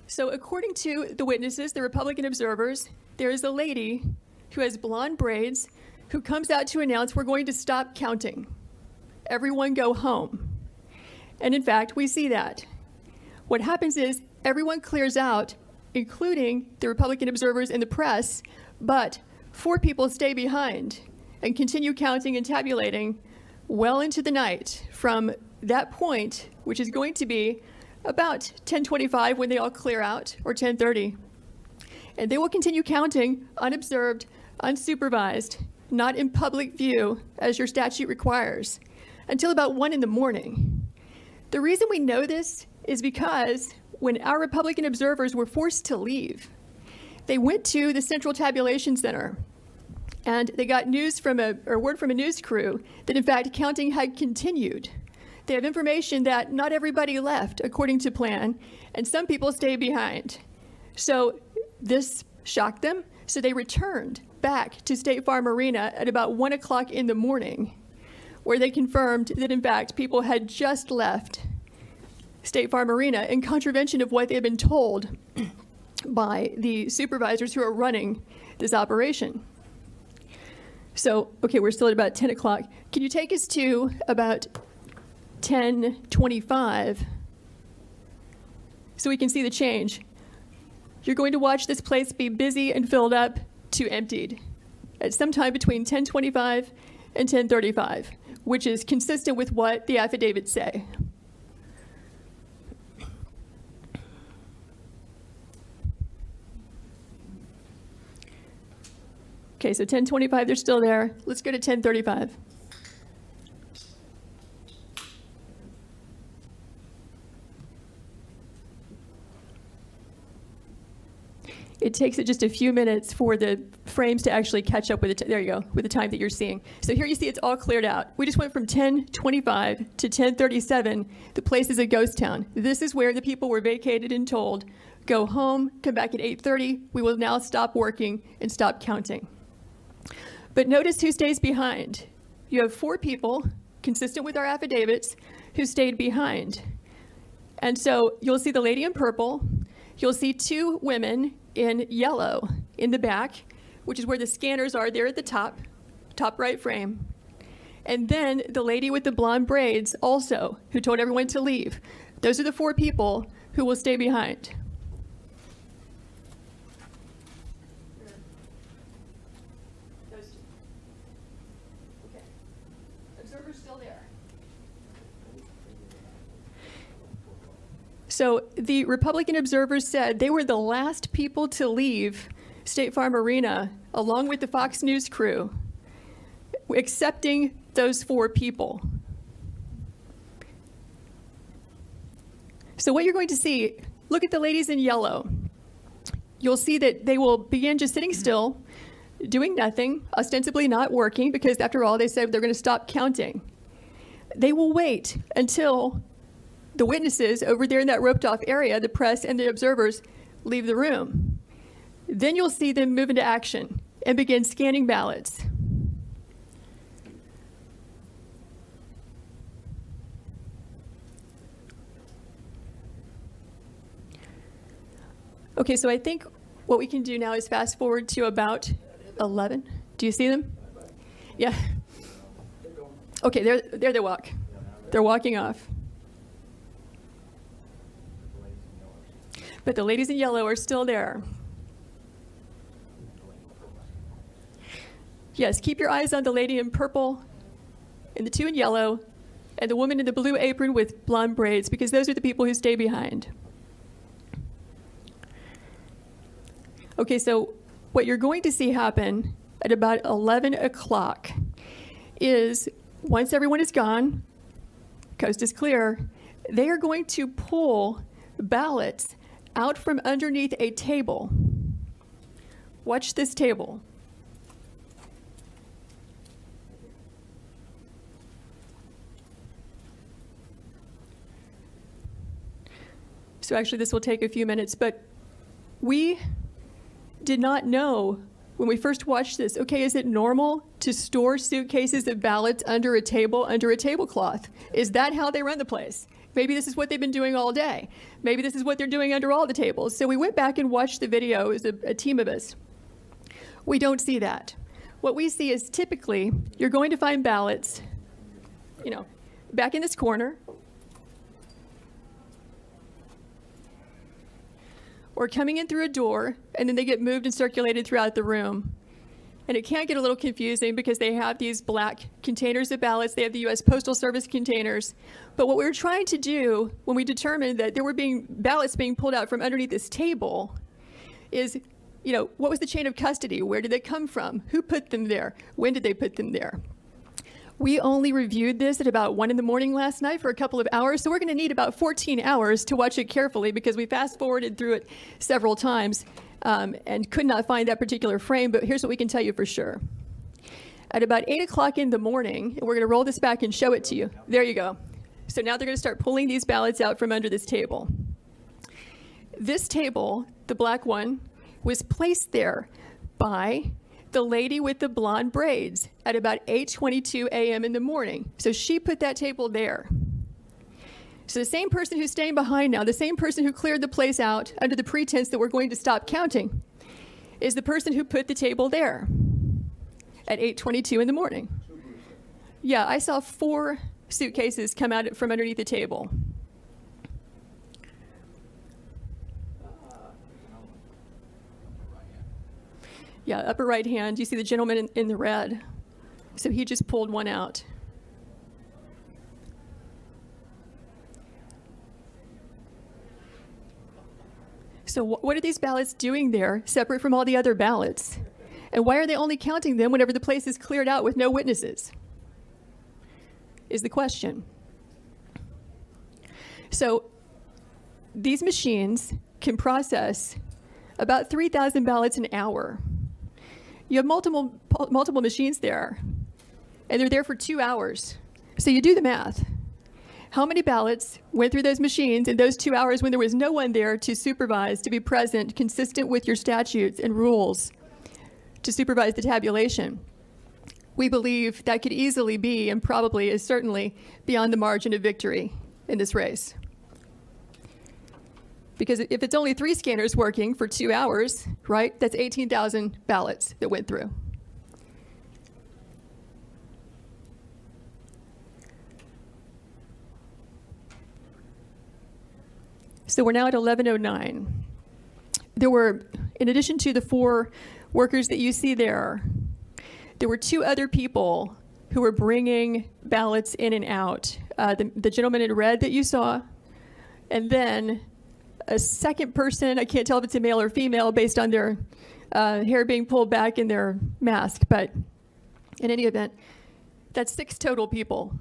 So according to the witnesses, the Republican observers, there is a lady who has blonde braids who comes out to announce, we're going to stop counting. Everyone go home. And in fact, we see that. What happens is everyone clears out, including the Republican observers and the press, but 4 people stay behind and continue counting and tabulating well into the night from that point, which is going to be about 10:25 when they all clear out, or 10:30. And they will continue counting unobserved, unsupervised, not in public view as your statute requires, until about 1 in the morning. The reason we know this is because when our Republican observers were forced to leave, they went to the Central Tabulation Center and they got word from a news crew that in fact counting had continued. They have information that not everybody left according to plan, and some people stayed behind. So this shocked them, so they returned back to State Farm Arena at about 1 o'clock in the morning, where they confirmed that in fact people had just left State Farm Arena in contravention of what they had been told by the supervisors who are running this operation. So, okay, we're still at about 10 o'clock. Can you take us to about 10:25 so we can see the change? You're going to watch this place be busy and filled up to emptied at some time between 10:25 and 10:35, which is consistent with what the affidavits say. Okay, so 10:25, they're still there. Let's go to 10:35. It takes it just a few minutes for the frames to actually catch up with there you go, with the time that you're seeing. So here you see it's all cleared out. We just went from 10:25 to 10:37. The place is a ghost town. This is where the people were vacated and told, go home, come back at 8:30. We will now stop working and stop counting. But notice who stays behind. You have 4 people, consistent with our affidavits, who stayed behind. And so you'll see the lady in purple. You'll see 2 women in yellow in the back, which is where the scanners are there at the top right frame. And then the lady with the blonde braids also, who told everyone to leave. Those are the 4 people who will stay behind. Those 2. Okay. Observer's still there. So the Republican observers said they were the last people to leave State Farm Arena, along with the Fox News crew, accepting those 4 people. So what you're going to see, look at the ladies in yellow. You'll see that they will begin just sitting still, doing nothing, ostensibly not working, because after all, they said they're going to stop counting. They will wait until the witnesses over there in that roped off area, the press and the observers, leave the room. Then you'll see them move into action and begin scanning ballots. Okay, so I think what we can do now is fast forward to about 11. Do you see them? Yeah. Okay, there they walk. They're walking off. But the ladies in yellow are still there. Yes, keep your eyes on the lady in purple and the 2 in yellow and the woman in the blue apron with blonde braids, because those are the people who stay behind. Okay, so what you're going to see happen at about 11 o'clock is once everyone is gone, coast is clear, they are going to pull ballots out from underneath a table. Watch this table. So actually this will take a few minutes, but we did not know when we first watched this, okay, is it normal to store suitcases of ballots under a table, under a tablecloth? Is that how they run the place? Maybe this is what they've been doing all day. Maybe this is what they're doing under all the tables. So we went back and watched the video as a team of us. We don't see that. What we see is typically you're going to find ballots, back in this corner, or coming in through a door, and then they get moved and circulated throughout the room. And it can get a little confusing because they have these black containers of ballots. They have the U.S. Postal Service containers. But what we were trying to do when we determined that there were ballots being pulled out from underneath this table is, what was the chain of custody? Where did they come from? Who put them there? When did they put them there? We only reviewed this at about 1 in the morning last night for a couple of hours, so we're going to need about 14 hours to watch it carefully because we fast-forwarded through it several times and could not find that particular frame, but here's what we can tell you for sure. At about 8 o'clock in the morning, and we're going to roll this back and show it to you. There you go. So now they're going to start pulling these ballots out from under this table. This table, the black one, was placed there by the lady with the blonde braids at about 8:22 a.m. in the morning. So she put that table there. So the same person who's staying behind now, the same person who cleared the place out under the pretense that we're going to stop counting, is the person who put the table there at 8:22 in the morning. Yeah, I saw 4 suitcases come out from underneath the table. Yeah, upper right hand, you see the gentleman in the red. So he just pulled one out. So what are these ballots doing there, separate from all the other ballots? And why are they only counting them whenever the place is cleared out with no witnesses? Is the question. So these machines can process about 3,000 ballots an hour. You have multiple machines there, and they're there for 2 hours. So you do the math. How many ballots went through those machines in those 2 hours when there was no one there to supervise, to be present, consistent with your statutes and rules, to supervise the tabulation? We believe that could easily be, and probably is certainly, beyond the margin of victory in this race. Because if it's only 3 scanners working for 2 hours, right, that's 18,000 ballots that went through. So we're now at 11:09. There were, in addition to the 4 workers that you see there were 2 other people who were bringing ballots in and out. The gentleman in red that you saw, and then a second person, I can't tell if it's a male or female based on their hair being pulled back in their mask, but in any event, that's 6 total people.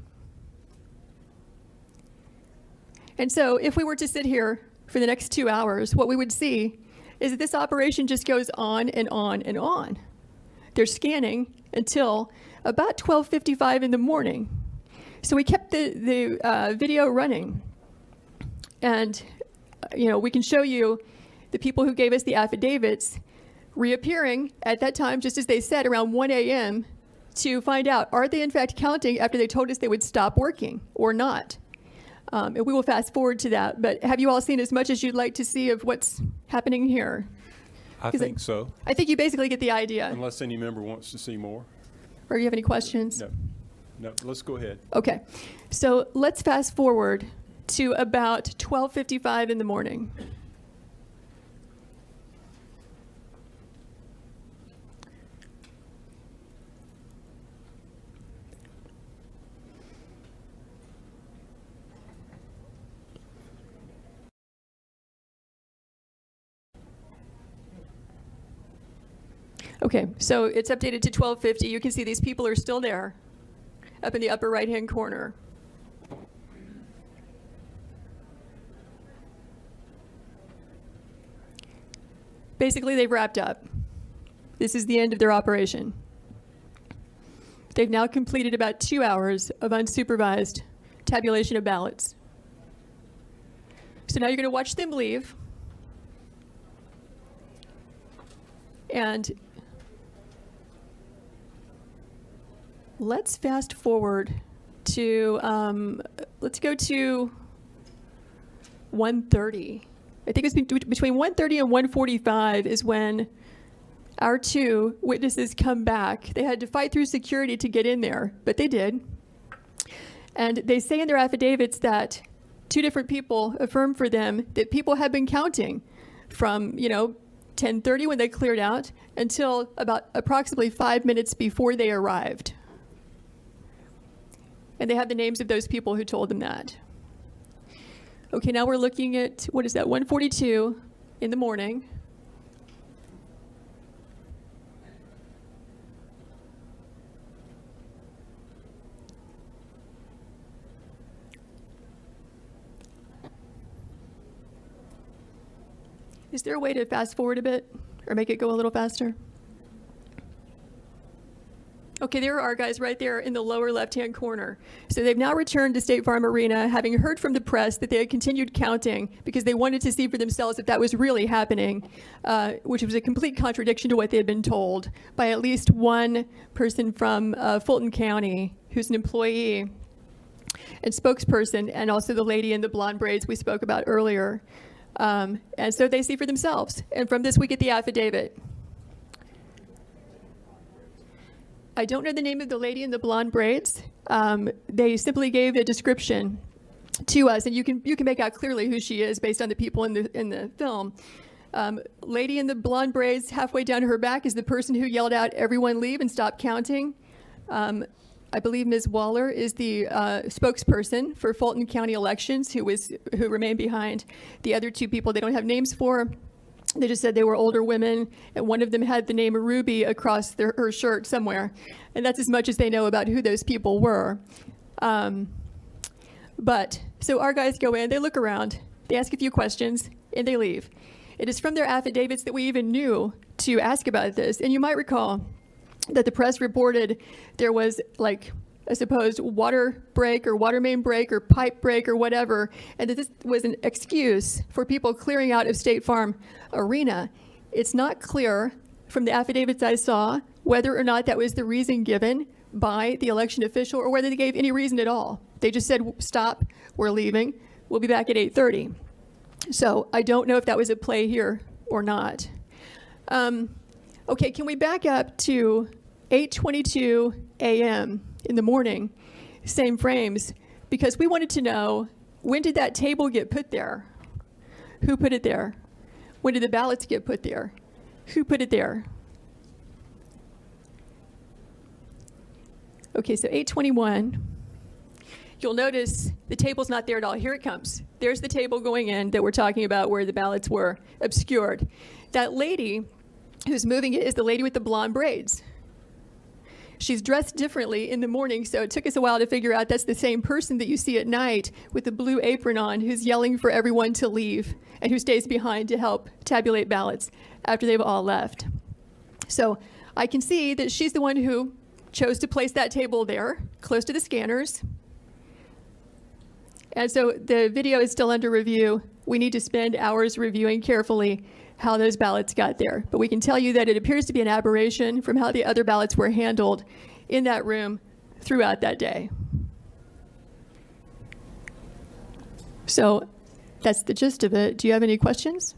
And so if we were to sit here for the next 2 hours, what we would see is that this operation just goes on and on and on. They're scanning until about 12:55 in the morning. So we kept the video running. And we can show you the people who gave us the affidavits reappearing at that time, just as they said, around 1 a.m. to find out, are they in fact counting after they told us they would stop working or not? And we will fast forward to that. But have you all seen as much as you'd like to see of what's happening here? I think so. I think you basically get the idea. Unless any member wants to see more. Or you have any questions? No, let's go ahead. Okay. So let's fast forward to about 12:55 in the morning. Okay, so it's updated to 12:50. You can see these people are still there, up in the upper right-hand corner. Basically, they've wrapped up. This is the end of their operation. They've now completed about 2 hours of unsupervised tabulation of ballots. So now you're going to watch them leave. And let's fast forward to, let's go to 1:30. I think it's between 1:30 and 1:45 is when our two witnesses come back. They had to fight through security to get in there, but they did. And they say in their affidavits that two different people affirmed for them that people had been counting from, 10:30 when they cleared out until about approximately 5 minutes before they arrived. And they have the names of those people who told them that. Okay, now we're looking at, 1:42 in the morning. Is there a way to fast forward a bit or make it go a little faster? Okay, there are our guys right there in the lower left-hand corner. So they've now returned to State Farm Arena, having heard from the press that they had continued counting because they wanted to see for themselves if that was really happening, which was a complete contradiction to what they had been told by at least one person from Fulton County who's an employee and spokesperson, and also the lady in the blonde braids we spoke about earlier. And so they see for themselves. And from this, we get the affidavit. I don't know the name of the lady in the blonde braids. They simply gave a description to us, and you can make out clearly who she is based on the people in the film. Lady in the blonde braids, halfway down her back, is the person who yelled out, "Everyone leave and stop counting." I believe Ms. Waller is the spokesperson for Fulton County elections, who remained behind. The other two people they don't have names for. They just said they were older women, and one of them had the name Ruby across her shirt somewhere. And that's as much as they know about who those people were. So our guys go in, they look around, they ask a few questions, and they leave. It is from their affidavits that we even knew to ask about this. And you might recall that the press reported there was like a supposed water break or water main break or pipe break or whatever, and that this was an excuse for people clearing out of State Farm Arena. It's not clear from the affidavits I saw whether or not that was the reason given by the election official or whether they gave any reason at all. They just said, "Stop, we're leaving, we'll be back at 8:30. So I don't know if that was at play here or not. Okay, can we back up to 8:22 a.m. in the morning, same frames, because we wanted to know, when did that table get put there? Who put it there? When did the ballots get put there? Who put it there? Okay, so 8:21. You'll notice the table's not there at all. Here it comes. There's the table going in that we're talking about where the ballots were obscured. That lady who's moving it is the lady with the blonde braids. She's dressed differently in the morning, so it took us a while to figure out that's the same person that you see at night with the blue apron on, who's yelling for everyone to leave and who stays behind to help tabulate ballots after they've all left. So I can see that she's the one who chose to place that table there, close to the scanners. And so the video is still under review. We need to spend hours reviewing carefully how those ballots got there. But we can tell you that it appears to be an aberration from how the other ballots were handled in that room throughout that day. So that's the gist of it. Do you have any questions?